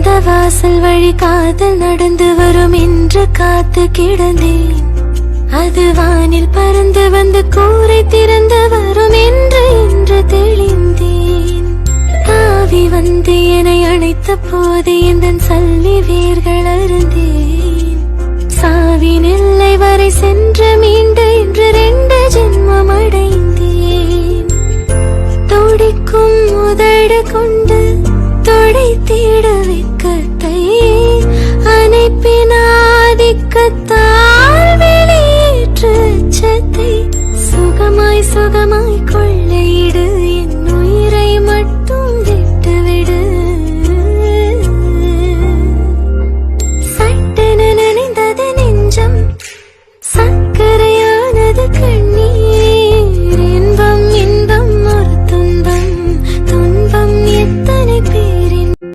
அந்த வாசல் வழி காதல் நடந்து வரும் என்று காத்து கிடந்தேன். அது வானில் பறந்து வந்து கூரை திறந்து வரும் என்று இன்று தெளிந்தேன். தாவி வந்து என்னை அணைத்த போது இந்த சல்லி வேர்கள் அருந்தேன். சாவின் எல்லை வரை சென்று மீண்டு இன்று 2 ஜென்மம் அடைந்தேன். துடிக்கும் உதடு கொண்டு தொடை தேட வெக்கத்தை அணைப்பின் ஆதிக்கத்தை